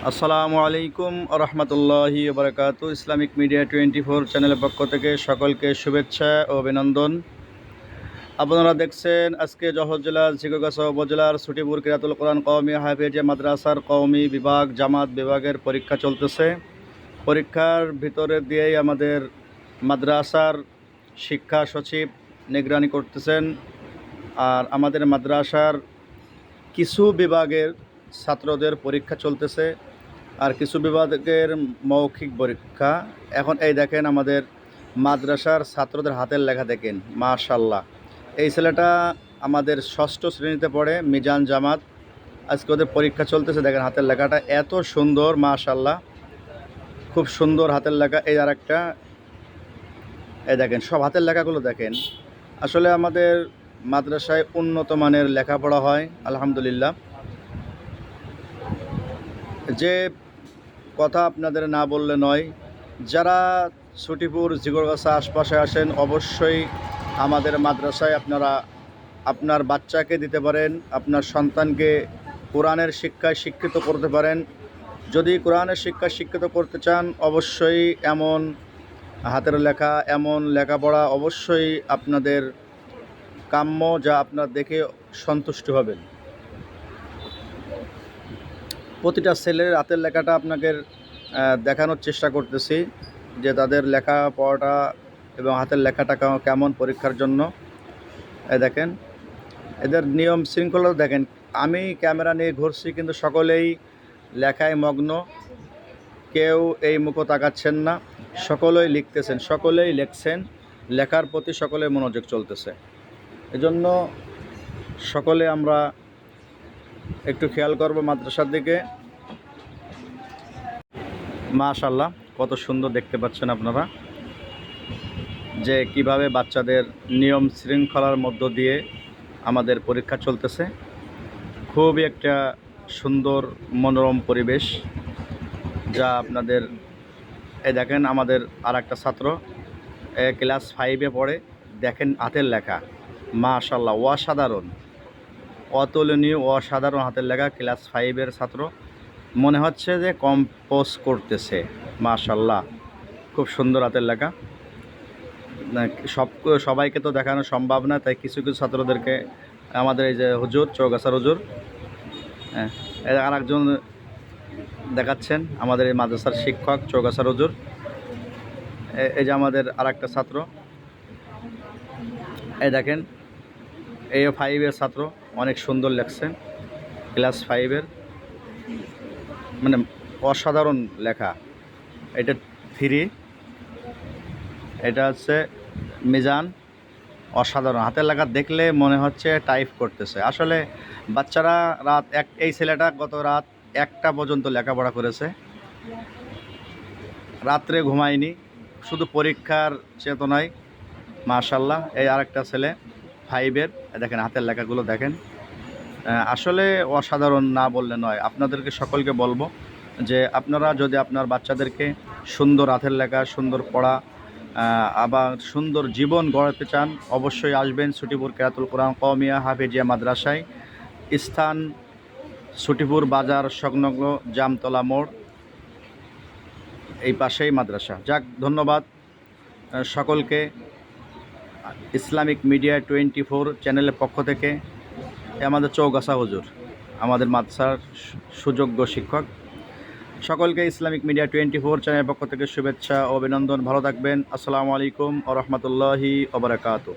আসসালামু আলাইকুম রহমতুল্লাহি বারাকাতু। ইসলামিক মিডিয়া 24 চ্যানেলের পক্ষ থেকে সকলকে শুভেচ্ছা ও অভিনন্দন। আপনারা দেখছেন আজকে জহর জেলার ঝিকরগাছা উপজেলার ছুটিপুর কিরাতুল কোরআন কওমি হাফেজিয়া মাদ্রাসার কওমি বিভাগ জামাত বিভাগের পরীক্ষা চলতেছে। পরীক্ষার ভিতরে দিয়েই আমাদের মাদ্রাসার শিক্ষা সচিব নিগরানি করতেছেন। আর আমাদের মাদ্রাসার কিছু বিভাগের ছাত্রদের পরীক্ষা চলতেছে, আর কিছু বিভাগের মৌখিক পরীক্ষা। এখন এই দেখেন আমাদের মাদ্রাসার ছাত্রদের হাতের লেখা দেখেন, মাশাল্লাহ। এই ছেলেটা আমাদের ষষ্ঠ শ্রেণীতে পড়ে, মিজান জামাত। আজকে ওদের পরীক্ষা চলতেছে, দেখেন হাতের লেখাটা এত সুন্দর, মাশাল্লাহ, খুব সুন্দর হাতের লেখা। এই আর একটা, এই দেখেন সব হাতের লেখাগুলো দেখেন। আসলে আমাদের মাদ্রাসায় উন্নত মানের লেখাপড়া হয় আলহামদুলিল্লাহ। যে কথা আপনাদের না বললে নয়, যারা ছুটিপুর ঝিকরগাছা আশপাশে আসেন অবশ্যই আমাদের মাদ্রাসায় আপনারা আপনার বাচ্চাকে দিতে পারেন, আপনার সন্তানকে কোরআনের শিক্ষায় শিক্ষিত করতে পারেন। যদি কোরআনের শিক্ষায় শিক্ষিত করতে চান অবশ্যই এমন হাতের লেখা, এমন লেখাপড়া অবশ্যই আপনাদের কাম্য, যা আপনার দেখে সন্তুষ্ট হবেন। প্রতিটা ছেলের হাতের লেখাটা আপনাকে দেখানোর চেষ্টা করতেছি যে তাদের লেখাপড়াটা এবং হাতের লেখাটা কেমন পরীক্ষার জন্য। দেখেন এদের নিয়ম শৃঙ্খলা দেখেন। আমি ক্যামেরা নিয়ে ঘুরছি কিন্তু সকলেই লেখায় মগ্ন, কেউ এই মুখও তাকাচ্ছেন না, সকলেই লিখতেছেন, সকলেই লেখছেন, লেখার প্রতি সকলে মনোযোগ চলতেছে। এজন্য সকলে আমরা একটু খেয়াল করব মাদ্রাসার দিকে। মাশাআল্লাহ, কত সুন্দর দেখতে পাচ্ছেন আপনারা যে কিভাবে বাচ্চাদের নিয়ম শৃঙ্খলার মধ্য দিয়ে আমাদের পরীক্ষা চলতেছে। খুবই একটা সুন্দর মনোরম পরিবেশ, যা আপনাদের এই দেখেন আমাদের আর একটা ছাত্র ক্লাস 5-এ পড়ে, দেখেন হাতের লেখা, মাশাআল্লাহ, অসাধারণ, অতুলনীয়, অসাধারণ হাতের লেখা। ক্লাস 5-এর ছাত্র, মনে হচ্ছে যে কম্পোজ করতেছে। মাশাআল্লাহ, খুব সুন্দর হাতের লেখা। সবাইকে তো দেখানো সম্ভব না, তাই কিছু কিছু ছাত্রদেরকে আমাদের এই যে হুজুর, চৌগাছার হুজুর, হ্যাঁ, আর একজন দেখাচ্ছেন আমাদের এই মাদ্রাসার শিক্ষক চৌগাছার হুজুর। এই যে আমাদের আর একটা ছাত্র, এই দেখেন এই 5-এর ছাত্র, অনেক সুন্দর লেখছেন, ক্লাস 5-এর, মানে অসাধারণ লেখা। এটা 3, এটা হচ্ছে মিজান, অসাধারণ হাতের লেখা, দেখলে মনে হচ্ছে টাইপ করতেছে। আসলে বাচ্চারা এই ছেলেটা গত রাত 1টা পর্যন্ত লেখাপড়া করেছে, রাত্রে ঘুমায়নি, শুধু পরীক্ষার চেতনায়। মাশাআল্লাহ, এই আরেকটা ছেলে 5-এর, দেখেন হাতের লেখাগুলো দেখেন, আসলে অসাধারণ, না বললে নয়। আপনাদেরকে সকলকে বলবো যে আপনারা যদি আপনার বাচ্চাদেরকে সুন্দর হাতের লেখা, সুন্দর পড়া, আবার সুন্দর জীবন গড়াতে চান অবশ্যই আসবেন ছুটিপুর কিরাতুল কোরআন কওমিয়া হাফেজিয়া মাদ্রাসায়। স্থান ছুটিপুর বাজার সংলগ্ন জামতলা মোড়, এই পাশেই মাদ্রাসা। যাক, ধন্যবাদ সকলকে। ইসলামিক মিডিয়া 24 চ্যানেলের পক্ষ থেকে আমাদের চৌগাছা হুজুর, আমাদের মাদ্রাসার সুযোগ্য শিক্ষক, সকলকে ইসলামিক মিডিয়া 24 চ্যানেলের পক্ষ থেকে শুভেচ্ছা ও অভিনন্দন। ভালো থাকবেন। আসসালামু আলাইকুম ওয়া রাহমাতুল্লাহি ওয়া বারাকাতুহু।